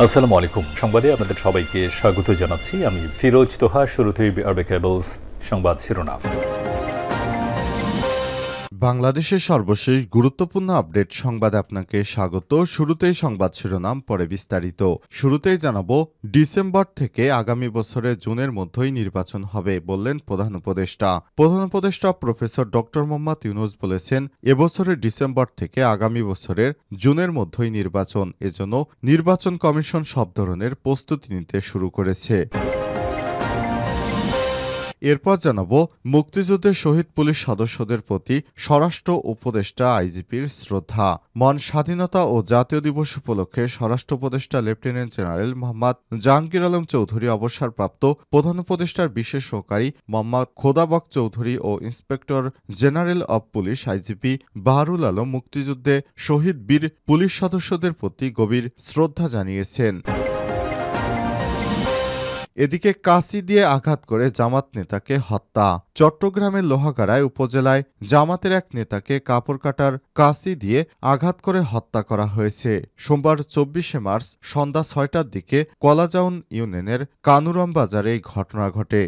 আসসালামু আলাইকুম। সংবাদে আপনাদের সবাইকে স্বাগত জানাচ্ছি। আমি ফিরোজ তোহা। শুরুতেই আরবে কেবলস সংবাদ শিরোনাম। বাংলাদেশের সর্বশেষ গুরুত্বপূর্ণ আপডেট সংবাদে আপনাকে স্বাগত। শুরুতেই সংবাদ শিরোনাম, পরে বিস্তারিত। শুরুতেই জানাবো, ডিসেম্বর থেকে আগামী বছরের জুনের মধ্যেই নির্বাচন হবে বললেন প্রধান উপদেষ্টা। প্রধান উপদেষ্টা প্রফেসর ডক্টর মোহাম্মদ ইউনূস বলেছেন, এবছরের ডিসেম্বর থেকে আগামী বছরের জুনের মধ্যেই নির্বাচন। এজন্য নির্বাচন কমিশন সব ধরনের প্রস্তুতি নিতে শুরু করেছে। এরপর জানাবো, মুক্তিযুদ্ধের শহীদ পুলিশ সদস্যদের প্রতি স্বরাষ্ট্র উপদেষ্টা আইজিপির শ্রদ্ধা। মহান স্বাধীনতা ও জাতীয় দিবস উপলক্ষে স্বরাষ্ট্র উপদেষ্টা লেফটেন্যান্ট জেনারেল মোহাম্মদ জাহাঙ্গীর আলম চৌধুরী, অবসরপ্রাপ্ত প্রধান উপদেষ্টার বিশেষ সহকারী মোহাম্মদ খোদাবক চৌধুরী ও inspector general of police IGP Baharul Alam মুক্তিযুদ্ধে শহীদ বীর পুলিশ সদস্যদের প্রতি গভীর শ্রদ্ধা জানিয়েছেন। এদিকে কাঁচি দিয়ে আঘাত করে জামাত নেতাকে হত্যা। চট্টগ্রামের লোহাগাড়ায় উপজেলায় জামাতের এক নেতাকে কাপড় কাটার কাঁচি দিয়ে আঘাত করে হত্যা করা হয়েছে। সোমবার ২৪শে মার্চ সন্ধ্যা ৬টার দিকে কলাজাউন ইউনিয়নের কানুরাম বাজারে এই ঘটনা ঘটে।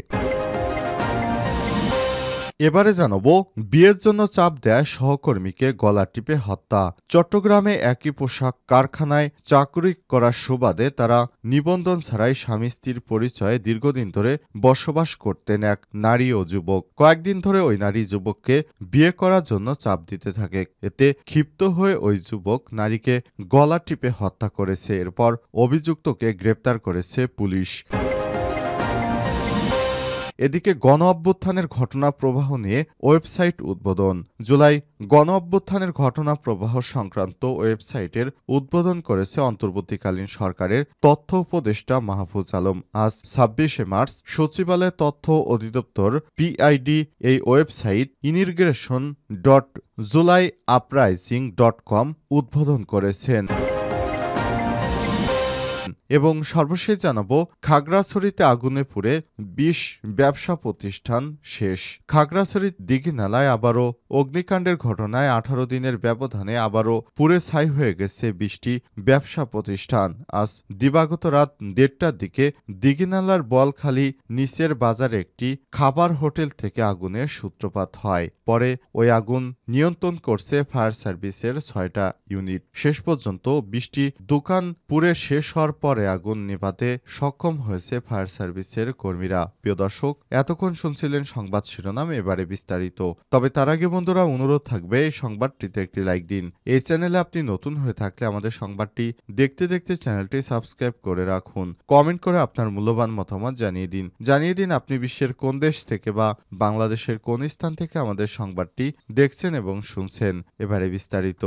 এবারে জানাবো, বিয়ের জন্য চাপ দেয় সহকর্মীকে গলা টিপে হত্যা। চট্টগ্রামে একই পোশাক কারখানায় চাকরি করার সুবাদে তারা নিবন্ধন ছাড়াই স্বামী স্ত্রীর পরিচয়ে দীর্ঘদিন ধরে বসবাস করতেন এক নারী ও যুবক। কয়েকদিন ধরে ওই নারী যুবককে বিয়ে করার জন্য চাপ দিতে থাকে। এতে ক্ষিপ্ত হয়ে ওই যুবক নারীকে গলা টিপে হত্যা করেছে। এরপর অভিযুক্তকে গ্রেপ্তার করেছে পুলিশ। এদিকে গণ অভ্যুত্থানের ঘটনা প্রবাহ নিয়ে ওয়েবসাইট উদ্বোধন। জুলাই গণ অভ্যুত্থানের ঘটনা প্রবাহ সংক্রান্ত ওয়েবসাইটের উদ্বোধন করেছে অন্তর্বর্তীকালীন সরকারের তথ্য উপদেষ্টা মাহফুজ আলম। আজ ২৬শে মার্চ সচিবালয় তথ্য অধিদপ্তর পিআইডি এই ওয়েবসাইট inirigration.julayuprising.com উদ্বোধন করেছেন। এবং সর্বশেষ জানাবো, খাগড়াছড়িতে আগুনে পুড়ে ২০ ব্যবসা প্রতিষ্ঠান শেষ। খাগড়াছড়ির দিঘিনালায় আবারও অগ্নিকাণ্ডের ঘটনায় ১৮ দিনের ব্যবধানে আবারও পুড়ে ছাই হয়ে গেছে ২০টি ব্যবসা প্রতিষ্ঠান। আজ দিবাগত রাত ১:৩০টার দিকে দিঘিনালার বলখালী নিচের বাজারে একটি খাবার হোটেল থেকে আগুনের সূত্রপাত হয়। পরে ওই আগুন নিয়ন্ত্রণ করছে ফায়ার সার্ভিসের ৬টা ইউনিট। শেষ পর্যন্ত ২০টি দোকান পুড়ে শেষ হওয়ার পরে আগুন নেভাতে সক্ষম হয়েছে ফায়ার সার্ভিসের কর্মীরা। প্রিয় দর্শক, এতক্ষণ শুনছিলেন সংবাদ শিরোনাম, এবারে বিস্তারিত। তবে তার আগে বন্ধুরা, অনুরোধ থাকবে এই সংবাদটিতে একটি লাইক দিন। এই চ্যানেলে আপনি নতুন হয়ে থাকলে আমাদের সংবাদটি দেখতে দেখতে চ্যানেলটি সাবস্ক্রাইব করে রাখুন। কমেন্ট করে আপনার মূল্যবান মতামত জানিয়ে দিন আপনি বিশ্বের কোন দেশ থেকে বা বাংলাদেশের কোন স্থান থেকে আমাদের সংবাদটি দেখছেন এবং শুনছেন। এবারে বিস্তারিত।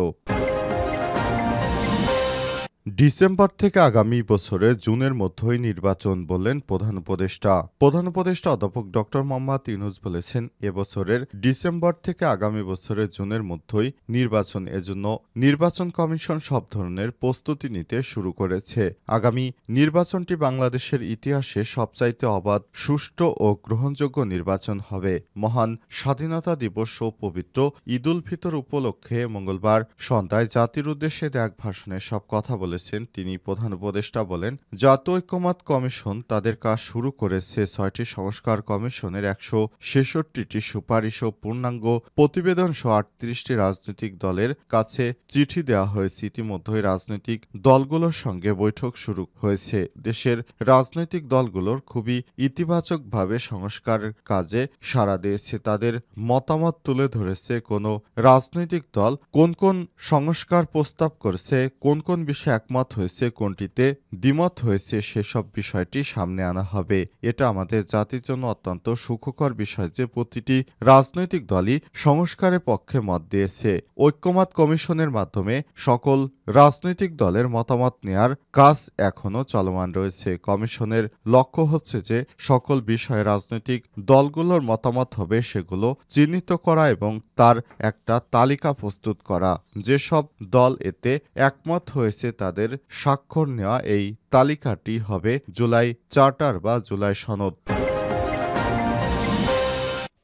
ডিসেম্বর থেকে আগামী বছরে জুনের মধ্যেই নির্বাচন বললেন প্রধান উপদেষ্টা। প্রধান উপদেষ্টা অধ্যাপক ডক্টর মোহাম্মদ ইউনূস বলেছেন, এবছরের ডিসেম্বর থেকে আগামী বছরের জুনের মধ্যেই নির্বাচন। এজন্য নির্বাচন কমিশন সব ধরনের প্রস্তুতি নিতে শুরু করেছে। আগামী নির্বাচনটি বাংলাদেশের ইতিহাসে সবচাইতে অবাধ, সুষ্ঠু ও গ্রহণযোগ্য নির্বাচন হবে। মহান স্বাধীনতা দিবস ও পবিত্র ঈদুল ফিতর উপলক্ষে মঙ্গলবার সন্ধ্যায় জাতির উদ্দেশ্যে এক ভাষণে সব কথা বলেছেন তিনি। প্রধান উপদেষ্টা বলেন, জাতীয় ঐক্যমত্য কমিশন তাদের কাজ শুরু করেছে। ৬টি সংস্কার কমিশনের ১৬৬টি সুপারিশ ও পূর্ণাঙ্গ প্রতিবেদন সহ ৩৮টি রাজনৈতিক দলের কাছে চিঠি দেওয়া হয়েছে। ইতিমধ্যেই রাজনৈতিক দলগুলোর সঙ্গে বৈঠক শুরু হয়েছে। দেশের রাজনৈতিক দলগুলোর খুবই ইতিবাচকভাবে সংস্কার কাজে সাড়া দিয়েছে। তাদের মতামত তুলে ধরেছে কোন রাজনৈতিক দল কোন কোন সংস্কার প্রস্তাব করেছে, কোন কোন বিষয়ে একমত হয়েছে, কোনটিতে দ্বিমত হয়েছে, সেসব বিষয়টি সামনে আনা হবে। এটা আমাদের জাতির জন্য অত্যন্ত সুখকর বিষয় যে প্রতিটি রাজনৈতিক দলই সংস্কারের পক্ষে মত দিয়েছে। ঐক্যমত্য কমিশনের মাধ্যমে সকল রাজনৈতিক দলের মতামত নেয়ার কাজ এখনো চলমান রয়েছে। কমিশনের লক্ষ্য হচ্ছে যে সকল বিষয়ে রাজনৈতিক দলগুলোর মতামত হবে সেগুলো চিহ্নিত করা এবং তার একটা তালিকা প্রস্তুত করা। যেসব দল এতে একমত হয়েছে তাদের স্বাক্ষর নেওয়া এই তালিকাটি হবে জুলাই চার্টার বা জুলাই সনদ।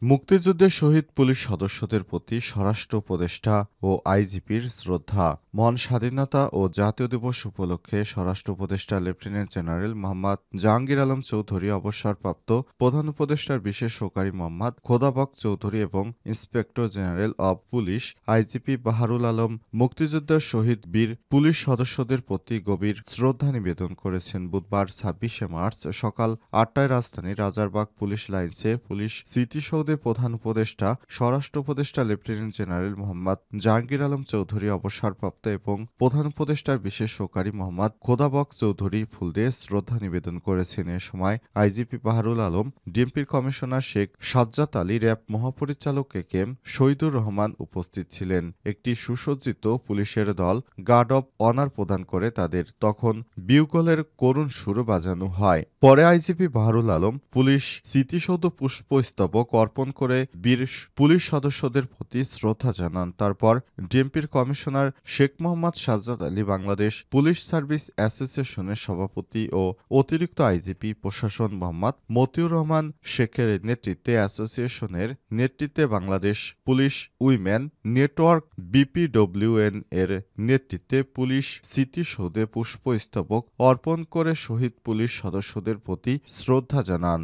মুক্তিযুদ্ধের শহীদ পুলিশ সদস্যদের প্রতি স্বরাষ্ট্র উপদেষ্টা ও আইজিপির শ্রদ্ধা। মহান স্বাধীনতা ও জাতীয় দিবস উপলক্ষে স্বরাষ্ট্র উপদেষ্টা লেফটেন্যান্ট জেনারেল মোহাম্মদ জাহাঙ্গীর আলম চৌধুরী, অবসরপ্রাপ্ত প্রধান উপদেষ্টার বিশেষ সহকারী মোহাম্মদ খোদাবক চৌধুরী এবং inspector general of police IGP Baharul Alam মুক্তিযুদ্ধের শহীদ বীর পুলিশ সদস্যদের প্রতি গভীর শ্রদ্ধা নিবেদন করেছেন। বুধবার ২৬শে মার্চ সকাল ৮টায় রাজধানীর রাজারবাগ পুলিশ লাইনসে পুলিশ স্মৃতিসৌধে প্রধান উপদেষ্টা স্বরাষ্ট্র উপদেষ্টা লেফটেন্যান্ট জেনারেল মোহাম্মদ জাহাঙ্গীর আলম চৌধুরী, অবসরপ্রাপ্ত এবং প্রধান উপদেষ্টার বিশেষ সহকারী মোহাম্মদ খোদাবক চৌধুরী ফুল দিয়ে শ্রদ্ধা নিবেদন করেছেন। এ সময় আইজিপি বাহারুল আলম, ডিএমপির কমিশনার শেখ সাজ্জাদ আলী, র্যাব মহাপরিচালক কেএম শহীদুর রহমান উপস্থিত ছিলেন। একটি সুসজ্জিত পুলিশের দল গার্ড অব অনার প্রদান করে তাদের তখন বিউগলের করুণ সুর বাজানো হয়। পরে আইজিপি বাহারুল আলম পুলিশ স্মৃতিসৌধ পুষ্পস্তবক অর্পণ করে বীর পুলিশ সদস্যদের প্রতি শ্রদ্ধা জানান। তারপর ডিএমপির commissioner Sheikh Mohammad Sajjad Ali, Bangladesh police service অ্যাসোসিয়েশনের সভাপতি ও অতিরিক্ত আইজিপি প্রশাসন মোহাম্মদ মতিউর রহমান শেখের নেতৃত্বে অ্যাসোসিয়েশনের নেতৃত্বে বাংলাদেশ পুলিশ উইমেন নেটওয়ার্ক বিপিডব্লিউএন এর নেতৃত্বে পুলিশ স্মৃতিসৌধে পুষ্পস্তবক অর্পণ করে শহীদ পুলিশ সদস্যদের প্রতি শ্রদ্ধা জানান।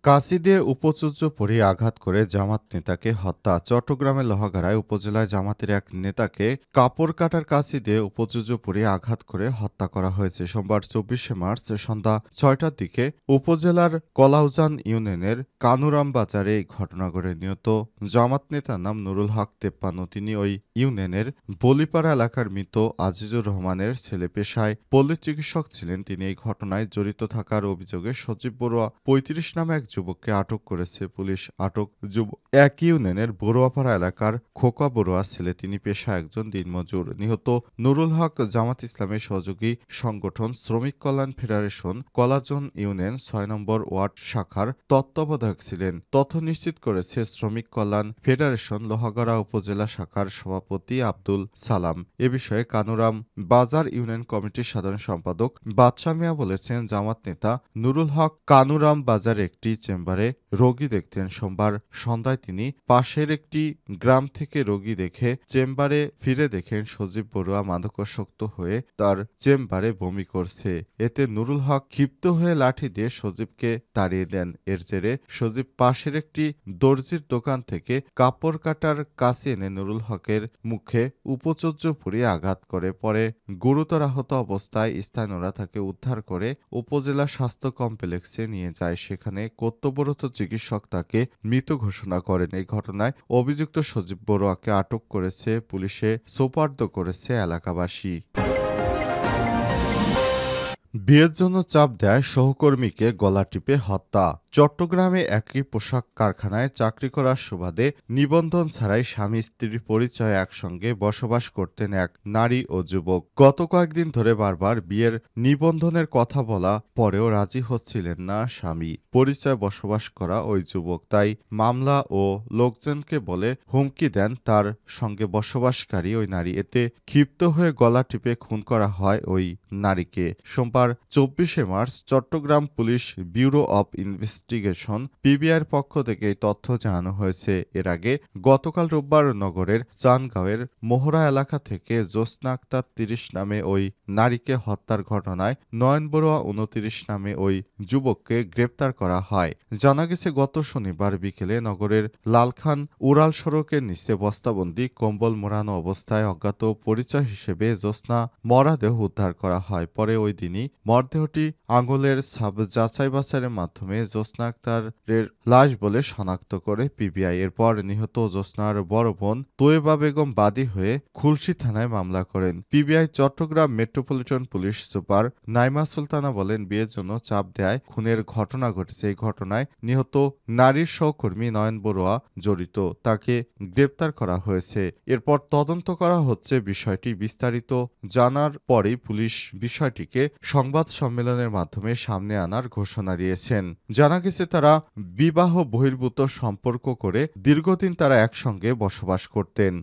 কাঁচি দিয়ে উপচুজ্য পরে আঘাত করে জামাত নেতাকে হত্যা। চট্টগ্রামের লোহাগাড়ায় উপজেলায় জামাতের এক নেতাকে কাপড় কাটার কাঁচি দিয়ে উপচুজ্য পরে আঘাত করে হত্যা করা হয়েছে। সোমবার ২৪শে মার্চ সন্ধ্যা ৬টার দিকে উপজেলার কলাউজান ইউনিয়নের কানুরাম বাজারে এই ঘটনা ঘটে। নিহত জামাত নেতার নাম নুরুল হক ৫৩। তিনি ওই ইউনিয়নের বলিপাড়া এলাকার মৃত আজিজুর রহমানের ছেলে। পেশায় পল্লী চিকিৎসক ছিলেন তিনি। এই ঘটনায় জড়িত থাকার অভিযোগে সজীব বড়ুয়া ৩৫ নামে এক যুবককে আটক করেছে পুলিশ। আটক যুবক এক ইউনিয়নের বড়ুয়াপাড়া এলাকার খোকা বড়ুয়া ছেলে। তিনি পেশায় একজন দিনমজুর। নিহত নুরুল হক জামাত ইসলামের সহযোগী সংগঠন শ্রমিক কল্যাণ ফেডারেশন কলাজন ইউনিয়ন ৬ নম্বর ওয়ার্ড শাখার তত্ত্বাবধায়ক ছিলেন। তথ্য নিশ্চিত করেছে শ্রমিক কল্যাণ ফেডারেশন লোহাগাড়া উপজেলা শাখার সভাপতি আব্দুল সালাম। এ বিষয়ে কানুরাম বাজার ইউনিয়ন কমিটির সাধারণ সম্পাদক বাদশা মিয়া বলেছেন, জামাত নেতা নুরুল হক কানুরাম বাজার একটি চেম্বারে রোগী দেখতেন। সোমবার সন্ধ্যায় তিনি পাশের একটি গ্রাম থেকে রোগী দেখে চেম্বারে ফিরে দেখেন সজীব বড়ুয়া মাদকাসক্ত হয়ে তার চেম্বারে বমি করছে। এতে নুরুল হক ক্ষিপ্ত হয়ে লাঠি দিয়ে সজীবকে তাড়িয়ে দেন। এর জেরে সজীব পাশের একটি দর্জির দোকান থেকে কাপড় কাটার কাঁচি এনে নুরুল হকের মুখে উপচর্য পুড়িয়ে আঘাত করে। পরে গুরুতর আহত অবস্থায় স্থানীয়রা তাকে উদ্ধার করে উপজেলা স্বাস্থ্য কমপ্লেক্সে নিয়ে যায়। সেখানে কর্তব্যরত চিকিৎসক তাকে মৃত ঘোষণা করেন। এই ঘটনায় অভিযুক্ত সজীব বড়ুয়াকে আটক করেছে পুলিশে সোপর্দ করেছে এলাকাবাসী। বিয়ের জন্য চাপ দেয় সহকর্মীকে গলা টিপে হত্যা। চট্টগ্রামে একই পোশাক কারখানায় চাকরি করার সুবাদে নিবন্ধন ছাড়াই স্বামী স্ত্রীর পরিচয়ে একসঙ্গে বসবাস করতেন এক নারী ও যুবক। গত কয়েকদিন ধরে বারবার বিয়ের নিবন্ধনের কথা বলা পরেও রাজি হচ্ছিলেন না স্বামী। পরিচয় বসবাস করা ওই যুবক তাই মামলা ও লোকজনকে বলে হুমকি দেন তার সঙ্গে বসবাসকারী ওই নারী। এতে ক্ষিপ্ত হয়ে গলা টিপে খুন করা হয় ওই নারীকে। সোমবার ২৪শে March Chittagong police bureau of investigation পিবিআইয়ের পক্ষ থেকে এই তথ্য জানানো হয়েছে। এর আগে গতকাল রোববার নগরের চানগাঁওয়ের মোহরা এলাকা থেকে জ্যোৎস্না আক্তার ৩০ নামে ওই নারীকে হত্যার ঘটনায় নয়ন বড়ুয়া ২৯ নামে ওই যুবককে গ্রেপ্তার করা হয়। জানা গেছে, গত শনিবার বিকেলে নগরের লালখান উড়াল সড়কের নিচে বস্তাবন্দি কম্বল মোড়ানো অবস্থায় অজ্ঞাত পরিচয় হিসেবে জ্যোৎস্না মরদেহ উদ্ধার করা হয়। পরে ওই দিনই মরদেহটি আঙুলের ছাপ যাচাই বাছাইয়ের মাধ্যমে জ্যোৎস্না আক্তারের লাশ বলে শনাক্ত করে পিবিআই। এরপর নিহত জ্যোৎস্নার বড় বোন তোয়েবা বেগম বাদী হয়ে খুলশী থানায় মামলা করেন। PBI Chittagong metropolitan police super Naima Sultana বলেন, বিয়ের জন্য চাপ দেয় খুনের ঘটনা ঘটেছে। এই ঘটনায় নিহত নারীর সহকর্মী নয়ন বড়ুয়া জড়িত। তাকে গ্রেপ্তার করা হয়েছে। এরপর তদন্ত করা হচ্ছে। বিষয়টি বিস্তারিত জানার পরেই পুলিশ বিষয়টিকে সংবাদ সম্মেলনের মাধ্যমে সামনে আনার ঘোষণা দিয়েছেন। জানা গেছে, তারা বিবাহ বহির্ভূত সম্পর্ক করে দীর্ঘদিন তারা একসঙ্গে বসবাস করতেন।